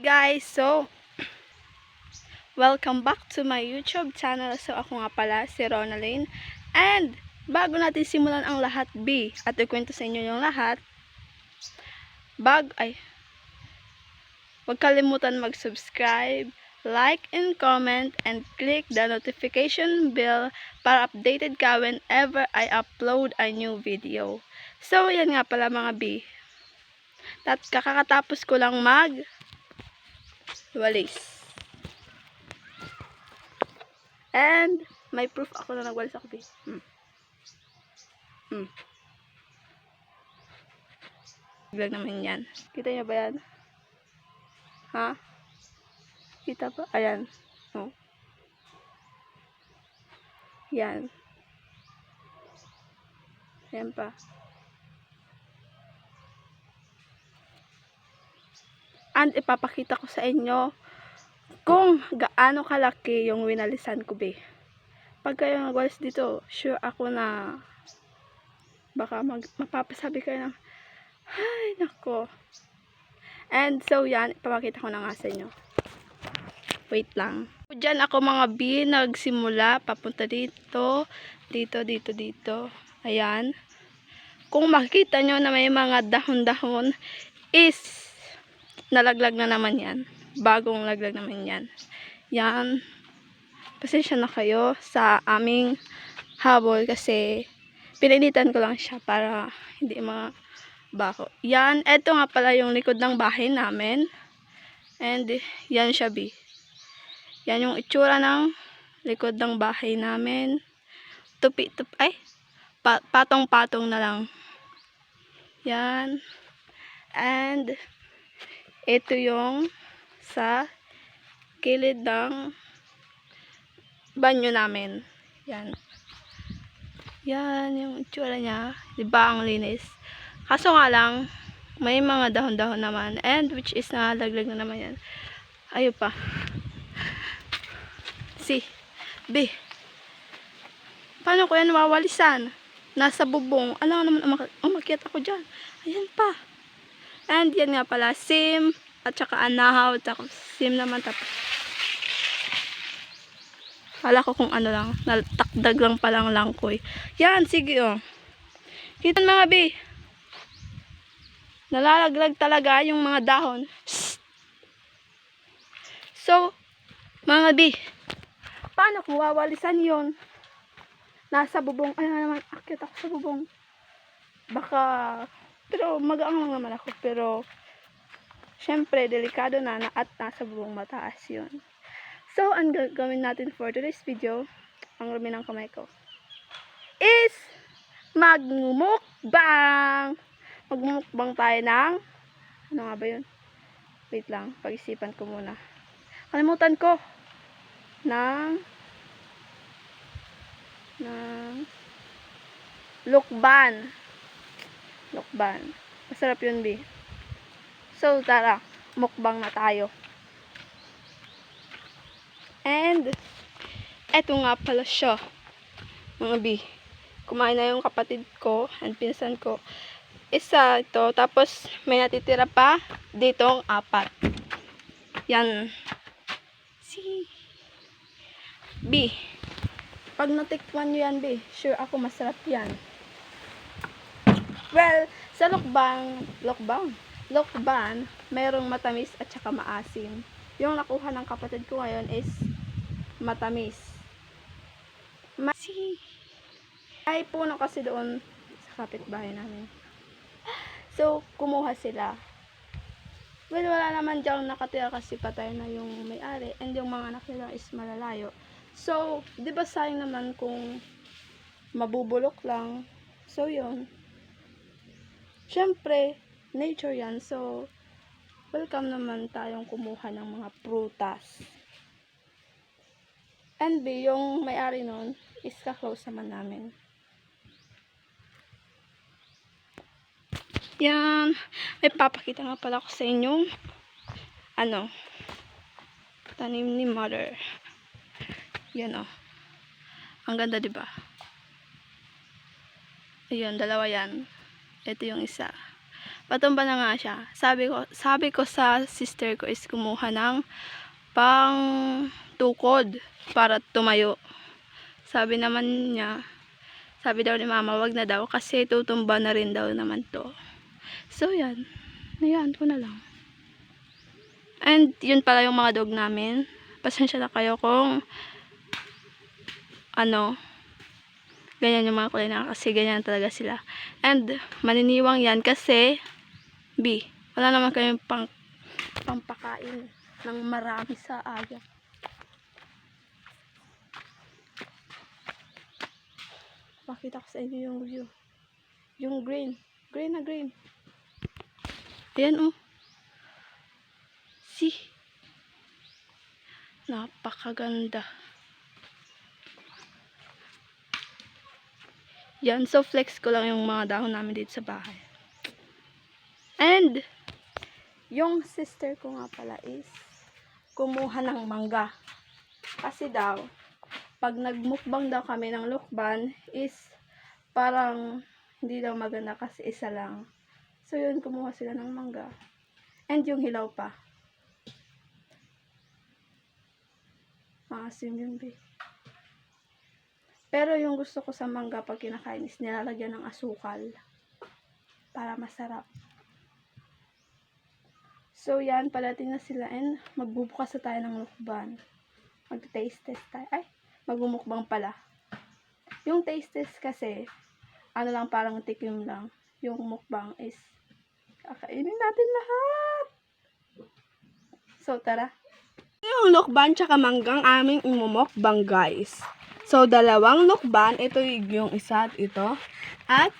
guys! So, welcome back to my YouTube channel. So, ako nga pala si Ronaline. And, bago natin simulan ang lahat B at ikwento sa inyo yung lahat, huwag kalimutan mag-subscribe, like and comment, and click the notification bell para updated ka whenever I upload a new video. So, yan nga pala mga B. Kakatapos ko lang walis. And, may proof ako na nagwalis ako, B. Vlog naman yan. Kita niyo ba yan? Ha? Kita ba? Ayan. Oh. Yan. Ayan pa. And, ipapakita ko sa inyo kung gaano kalaki yung winalisan ko, be. Pag kayo nagwalis dito, sure ako na baka mapapasabi kayo ng ay, nako. And so, yan. Ipapakita ko na nga sa inyo. Wait lang. Diyan ako mga B, nagsimula. Papunta dito. Dito. Ayan. Kung makikita nyo na may mga dahon-dahon is nalaglag na naman yan. Bagong laglag naman yan. Yan. Pasensya na kayo sa aming habol kasi pinilitan ko lang siya para hindi mabaho. Yan. Ito nga pala yung likod ng bahay namin. And yan siya, B. Yan yung itsura ng likod ng bahay namin. Patong-patong na lang. Yan. And ito yung sa kilid ng banyo namin. Yan. Yan yung itsura niya. Diba ang linis? Kaso nga lang, may mga dahon-dahon naman. And which is nalaglag na naman yan. Ayun pa. B. Paano ko yan mawalisan? Nasa bubong. Alam naman, umakyat ako dyan. Ayan pa. And yan nga pala, sim, at saka anahaw, tapos sim naman, tapos kala ko kung ano lang, natakdag lang palang langkoy. Yan, sige oh. Kita mga B. Nalalaglag talaga yung mga dahon. So, mga B, paano kung wawalisan yun? Nasa bubong, ay naman, akit ako sa bubong. Baka, pero magaang lang naman ako, pero syempre, delikado na at nasa bubong mataas yun. So, ang gagawin natin for today's video, ang rumi ng kamay ko, is magmumukbang. Magmumukbang tayo ng, ano nga ba yun? Wait lang, pag-isipan ko muna. Kalimutan ko, ng lukban. Masarap yun, B. So, tara, mukbang na tayo. And, eto nga pala siya, mga B. Kumain na yung kapatid ko and pinsan ko. Isa ito, tapos may natitira pa ditong 4. Yan. B. Pag natikman nyo yan, B, sure ako masarap yan. Well, sa lukban, mayroong matamis at saka maasim. Yung nakuha ng kapatid ko ngayon is matamis. Ay puno kasi doon sa kapitbahay namin. So, kumuha sila. Well, wala naman diyang nakatira kasi patay na yung may-ari. And yung mga anak nila is malalayo. So, di ba sayang naman kung mabubulok lang. So, yun. Siyempre, nature yan. So, welcome naman tayong kumuha ng mga prutas. And B, yung may-ari nun is ka-close naman namin. Yan. May papakita nga pala ko sa inyo. Tanim ni mother. Yan o. Ang ganda, diba? Ayun, dalawa yan. Ito yung isa. Patumba na nga siya. Sabi ko sa sister ko is kumuha ng pang tukod para tumayo. Sabi naman niya, sabi daw ni mama, wag na daw kasi tutumba na rin daw naman to. So yan, nayaan ko na lang. And yun pala yung mga dog namin. Pasensya na kayo kung ganyan yung mga kulay na kasi ganyan talaga sila. And maniniwang yan kasi wala naman kayong pampakain ng marami sa aga. Pakita ko sa inyo yung view. Yung green. Green na green. Ayan oh. See? Napakaganda. Yan. So flex ko lang yung mga dahon namin dito sa bahay. And yung sister ko nga pala is kumuha ng mangga. Kasi daw, pag nagmukbang daw kami ng lukban is parang hindi daw maganda kasi isa lang. So yun, kumuha sila ng mangga. And yung hilaw pa. Maasim yun, be. Pero yung gusto ko sa mangga pag kinakain is nilalagyan ng asukal. Para masarap. So yan, palating na sila and magbubukas na tayo ng lukban. Mag-taste test tayo. Ay, magmumukbang pala. Yung taste test kasi, lang parang tikim lang. Yung mukbang is, kakainin natin lahat. So, tara. Yung lukban tsaka manggang aming imumukbang, guys. So, dalawang lukban. Ito yung isa at ito. At,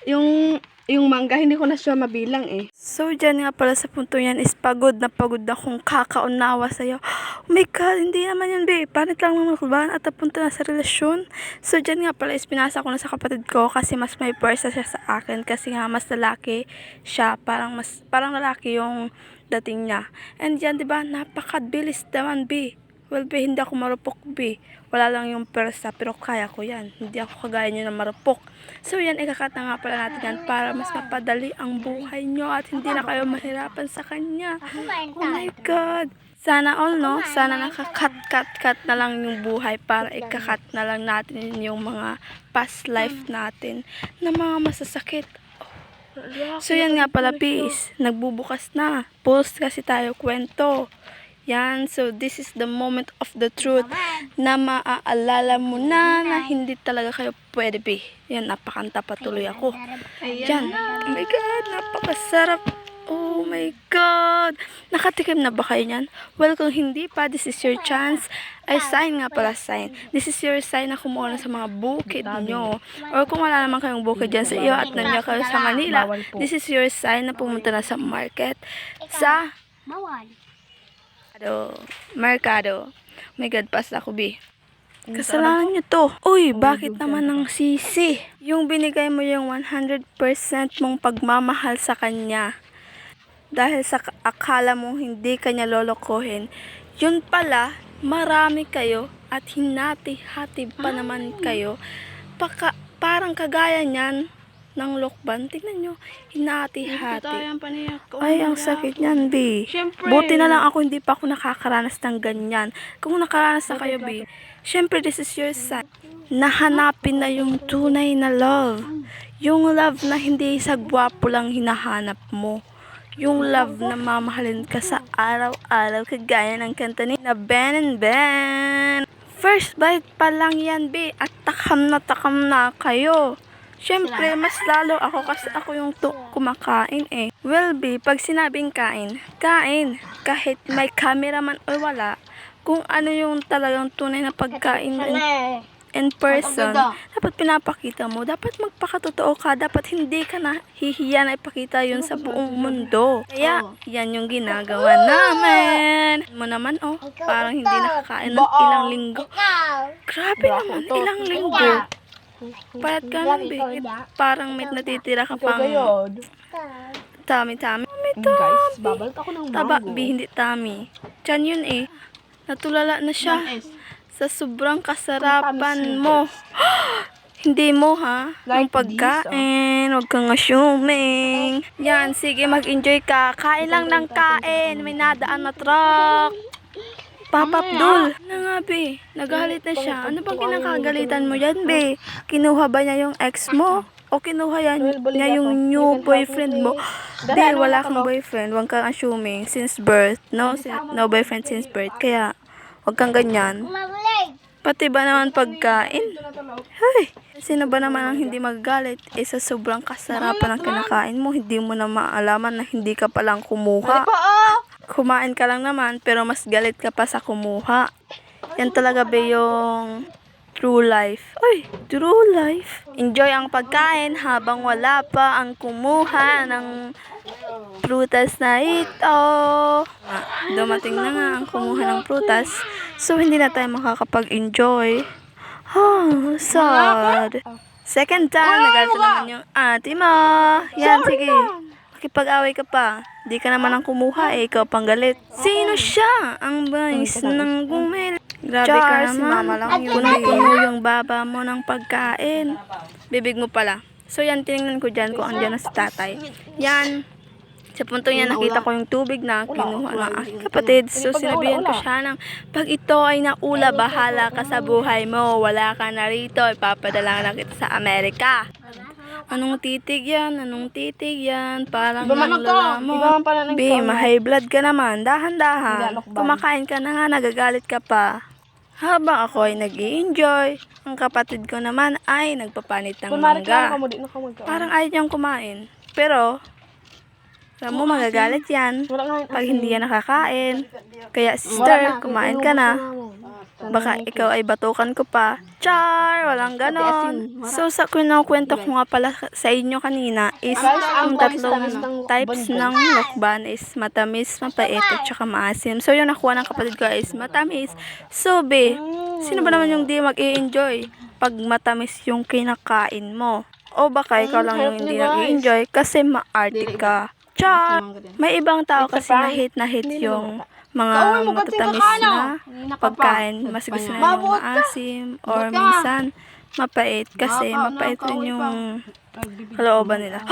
yung mangga, hindi ko na siya mabilang eh. So, dyan nga pala sa punto yan is pagod na akong kakaunawa sa'yo. Oh my God, hindi naman yun, be. Panit lang ng lukban at napunta na sa relasyon. So, dyan nga pala is pinasa ko na sa kapatid ko kasi mas may pwersa siya sa akin kasi nga mas lalaki siya. Parang lalaki yung dating niya. And yan, diba, napakabilis naman, be. Well, be, hindi ako marupok, be. Wala lang yung persa, pero kaya ko yan. Hindi ako kagaya nyo na marupok. So, yan, ikakat na nga pala natin yan para mas mapadali ang buhay nyo at hindi na kayo mahirapan sa kanya. Oh my God! Sana all, no? Sana nakakat na lang yung buhay para ikakat na lang natin yung mga past life natin na mga masasakit. So, yan nga pala, peace. Nagbubukas na. Post kasi tayo kwento. Yan, so this is the moment of the truth na maaalala mo na hindi talaga kayo pwede, be. Yan, napakanta patuloy ako. Yan, oh my God, napakasarap. Oh my God. Nakatikim na ba kayo yan? Well, kung hindi pa, this is your chance. Ay, sign nga pala, sign. This is your sign na kumuha na sa mga bukid nyo. Or kung wala naman kayong bukid dyan sa iyo at nandiyan kayo sa Manila, this is your sign na pumunta na sa market. Sa Mercado. Oh my God, pas ako, be. Kasalanan nyo to. Uy, bakit naman ng sisi? Yung binigay mo yung 100% mong pagmamahal sa kanya. Dahil sa akala mo hindi kanya lolokohin. Yun pala, marami kayo at hinati-hati pa naman kayo. Parang kagaya niyan ng lukban. Tignan nyo, hinati-hati. Ay, ang sakit niyan, be. Buti na lang ako, hindi pa ako nakakaranas ng ganyan. Kung nakaranas na kayo, be, syempre, this is your sign. Nahanapin na yung tunay na love. Yung love na hindi sa gwapo lang hinahanap mo. Yung love na mamahalin ka sa araw-araw, kagaya ng kanta ni na Ben and Ben. First bite pa lang yan, be, at takam na kayo. Siyempre, mas lalo ako kasi ako yung kumakain eh. Well, be, pag sinabing kain. Kahit may cameraman o wala, kung ano yung talagang tunay na pagkain in person, dapat pinapakita mo. Dapat magpakatotoo ka. Dapat hindi ka na hihiya na ipakita yun sa buong mundo. Kaya, yan yung ginagawa namin. Mo naman, oh, parang hindi nakakain ng ilang linggo. Grabe naman, ilang linggo. Payat ka lang, be. Parang may natitira ka pang tami-tami. Guys, babalat ako ng mango. Taba, be, hindi tami. Diyan yun eh. Natulala na siya. Sa sobrang kasarapan mo. Hindi mo ha? Like Ang pagkain, huwag kang assuming. Yan, sige mag-enjoy ka. Kain lang ng kain. May nadaan na truck. Papa Abdul. Na nga, be. Nagalit na siya. Ano bang kinakagalitan mo yan, be? Kinuha ba niya yung ex mo? O kinuha niya yung new boyfriend mo? Be, wala kang boyfriend. Huwag kang assuming. Since birth. No, no boyfriend since birth. Kaya, huwag kang ganyan. Pati ba naman pagkain? Hey, sino ba naman ang hindi magagalit? Sa sobrang kasarapan ng kinakain mo, hindi mo na maalaman na hindi ka palang kumuha. Kumain ka lang naman, pero mas galit ka pa sa kumuha. Yan talaga ba yung true life? Ay, true life. Enjoy ang pagkain habang wala pa ang kumuha ng prutas na ito. Dumating na nga ang kumuha ng prutas, so hindi na tayo makakapag-enjoy. Sad. Second time, nagalit naman yung ate mo. Yan, sige. Makipag-away ka pa. Di ka naman ang kumuha ikaw pang galit. Sino siya? Ang bais ng gumil. Grabe ka naman. Si mama lang yun. Puno yung baba mo ng pagkain. Bibig mo pala. So yan, tinignan ko dyan kung andyan na si tatay. Yan. Sa punto niya, nakita ko yung tubig na kinuha ng aking kapatid. So, sinabihan ko siya ng, pag ito ay naula, bahala ka sa buhay mo. Wala ka na rito. Ipapadala na kita sa Amerika. Anong titig yan? Anong titig yan? Parang nalalamon. Be, ma-high blood ka naman. Dahan-dahan. Kumakain ka na nga, nagagalit ka pa. Habang ako ay nag-i-enjoy, ang kapatid ko naman ay nagpapanit ng mangga. Parang ayaw niyang kumain. Pero, alam mo, magagalit yan pag hindi yan nakakain. Kaya, sister, kumain ka na. Baka ikaw ay batukan ko pa. Char! Walang ganon. So, sa kwento ko nga pala sa inyo kanina is ang tatlong types ng mukbang is matamis, mapait, at saka maasim. So, yung nakuha ng kapatid ko is matamis. So, be, sino ba naman yung di mag-i-enjoy pag matamis yung kinakain mo? O baka ikaw lang yung hindi nag-i-enjoy kasi maarte ka. Char! May ibang tao kasi na hate yung mga matatamis na pagkain. Mas gusto nila yung maasim or minsan mapait kasi mapait rin yung kalooban nila.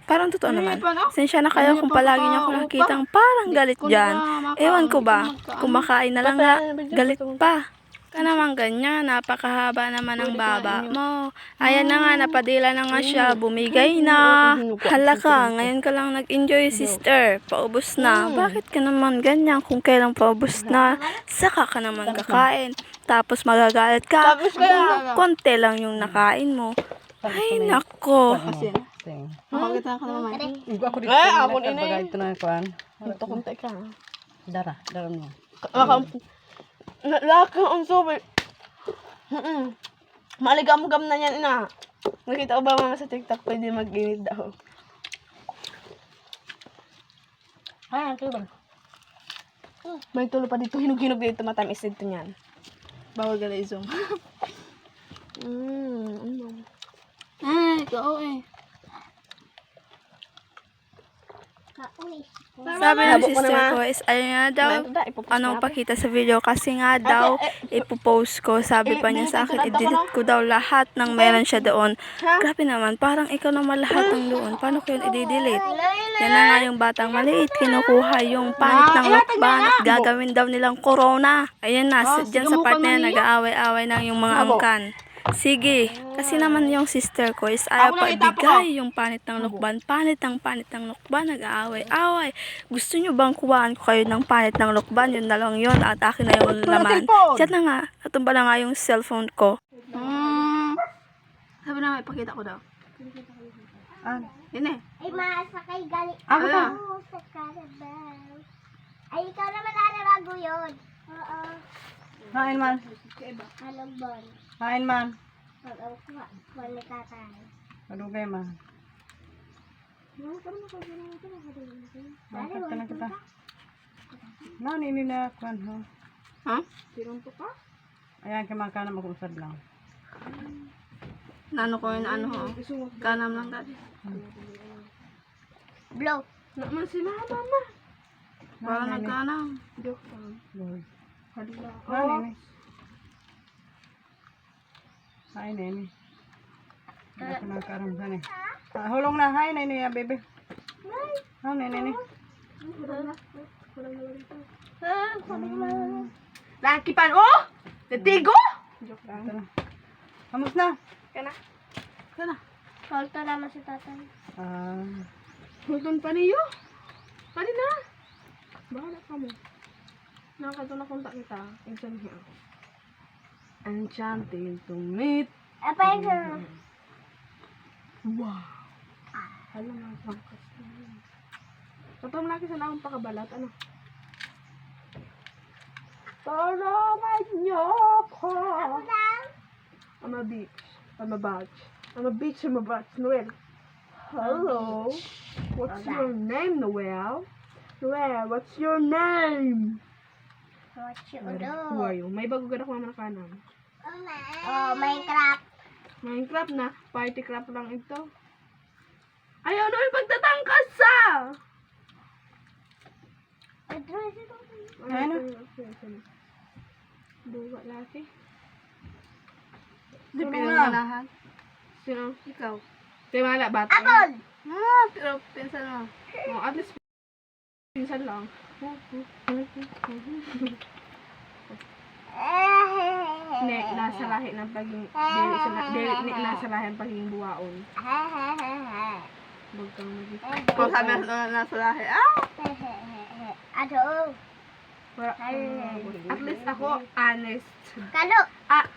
Parang totoo naman. Sensya na kayo kung palagi niyo ako nakitang parang galit dyan. Ewan ko ba, kumakain na lang nga, galit pa. Ka naman ganyan, napakahaba naman ang baba mo. Ayan na nga, napadila na nga siya, bumigay na. Hala ka, ngayon ka lang nag-enjoy, sister. Paubos na. Bakit ka naman ganyan kung kailang paubos na? Saka ka naman kakain. Tapos magagalit ka kung konti lang yung nakain mo. Ay, nako. Makakita ka naman. Ako dito. Ako din Bagay ito na kuan. Ito konti ka. Dara mo. Laki ang sobe. Maligam-gam na yan, ina. Nakita ko ba mga sa TikTok, pwede mag-init daw. Ay, ito ba? May tulo pa dito, hinog-hinog dito, matamis dito niyan. Bawal gala i-zoom. Ikaw eh. Sabi ng sister ko is, ayun nga daw, anong pakita sa video kasi nga daw, ipopost ko. Sabi pa niya sa akin, i-delete ko daw lahat ng meron siya doon. Grabe naman, parang ikaw naman lahat ng doon. Paano ko yun i-delete? Yan na nga yung batang maliit, kinukuha yung panit ng lokban at gagawin daw nilang corona. Ayan na, dyan sa part na yan, nag-aaway-aaway na yung mga angkan. Sige, kasi naman yung sister ko is ayaw pa ibigay yung panit ng lukban. Panit ng lukban, nag-aaway-away. Gusto nyo bang kuhaan ko kayo ng panit ng lukban? Yun na lang yun at akin na yung laman. Diyan na nga, natumba na nga yung cellphone ko. Sabi na nga, ipakita ko daw. Yun eh. Ay, masakay galing. Ako to. Sa Carabao. Ay, ikaw naman arabago yun. Oo. Kain man. Halong bon. Kain man. Mag-awkuha. Wala tatay. Madugay man. Bakit ka na kita? Nani na kuan ho. Ha? Ayan kamaka na mag-usad lang. Nano ko yun, ano ho? Kanam lang dati. Blow. Naman si mama. Parang nagkanam. Nani. Hi, Nene. Ako na karon sa ni. Hulong na. Hi, Nene, ya, bebe. Hi, Nene. Laki pan, oh! Natigo! Joke lang. Ito na. Kamus na. Kana. Kana. Solto naman si tatay. Hulton pa niyo. Pwede na. Bahala ka mo. Nakakata na kontak kita. Insan niya. Enchanting to meet. Apa yung Wow. Alam mo, pangkas na yun. Katong laki sa naong pakabalat. Ano? Tulungan niyo ko. I'm a beach. I'm a batch. I'm a beach. I'm a batch. Noel. Hello. What's your name, Noel? Noel, what's your name? What you Who are you? May bago ganda ko naman kanan. Oh, Minecraft. Minecraft na. Party craft lang ito. Ayaw Noel, pagtatangkas sa! Ano? Buwa laki. Di Pinanganahan. Sino? Ikaw. Timala, bata. Apple. Pero pinsan mo. Oh, at least pinsan lang. Nasa lahi ng paging nasa lahi ng paging buwaon. Huwag kang magiging. Kung sabi na nasa lahi, ah! Ano? At least ako honest. Kalo.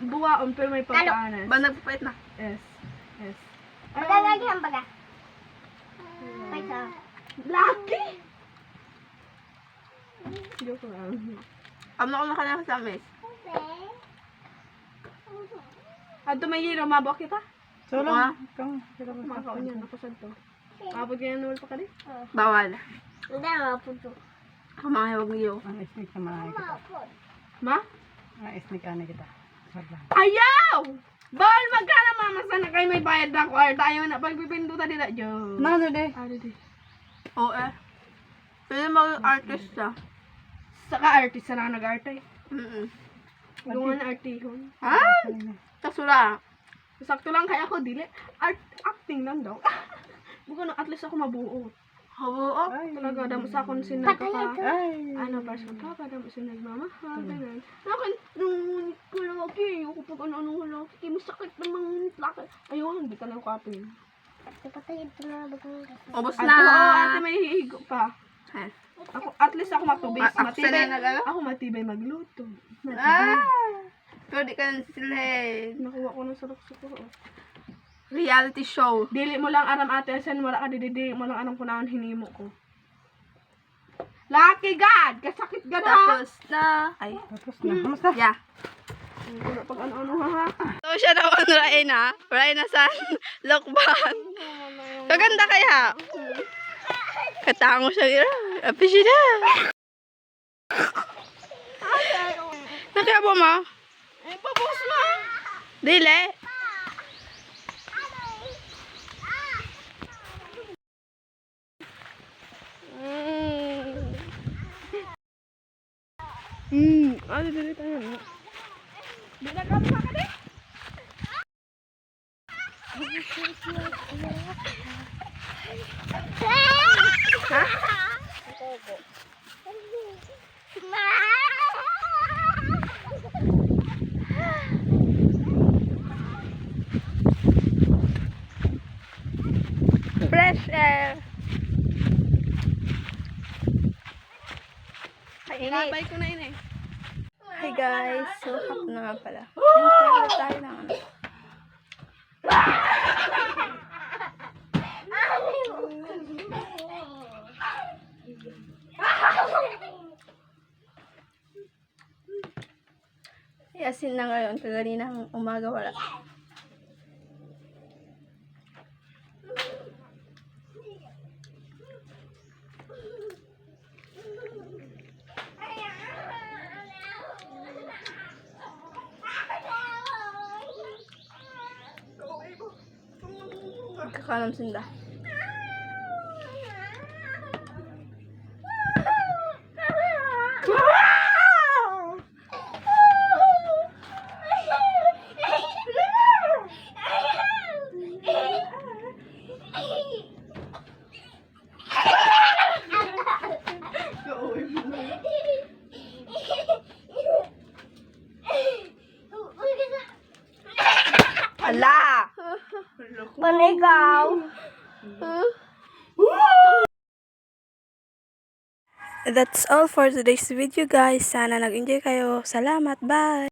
Buwaon pero may pagka-honest. Ba nagpapait na? Yes. Yes. Magagagi ang baga. Paisa. Lucky! Joke lang. Ano ko na kanina sa miss? Ato may hero, mabok kita? Solo. Ah. Kumakaon yan, nakasad to. Kapag ganyan nuwal pa ka din? Bawal. Hindi na maputo. Ako mga hiwag niyo. Ang isnik sa mga kita. Ma? Ang isnik ka na kita. Sablan. Ayaw! Bawal magkana mama sana kayo may bayad na kwarta. Ayaw na pagpipinduta nila. Joke. Nano de? Ano di? Oo eh. Pwede mag-artista. Saka artist na nag-arte. Gawa na artihon. Ah! Kasula. Sakto lang kaya ako dili. Acting lang daw. Bukan at least ako mabuo. Oo. Ay. Talaga, damo sa akong Patay sinagkaka... ito. Ay. Ano, person ka, damo sinagmamahal, ganun. Nakin, nung kalaki, yung kapag ano-ano kalaki, masakit namang laki. Ayun, hindi ka na kapin. Patay ito na bagang Ubus At na. oo, ate may hihigo pa. Eh. Ako, at least ako matubig. Ako sila Matibay. nag-ano? Ako matibay magluto. Matibay. Ah! Pero di ka silid. Nakuha ko ng sarok-sarok ko. Reality show. Dili mo lang aram ate, asan wala ka dili mo lang anong kunaon hinimo ko. Lucky God! Kasakit gada! Tapos na. Ay. Tapos na. Kamusta? Yeah. Pag ano-ano ha. So siya daw ang Raina. Raina sa Lokban. Kaganda kaya. Katango siya. Api siya na. Nakaya po ma? Eh, pabos mo! Dili. Ano dili tayo na? Binagkamsa ka din? Fresh air. Inabay ko na yun eh. Hi guys, so hap na nga pala. Nagkakalat tayo ng ano. Yasin na ngayon, kaganinang umaga wala. Kakanam sinda. Ala! Paano ikaw? That's all for today's video guys. Sana nag-enjoy kayo. Salamat. Bye!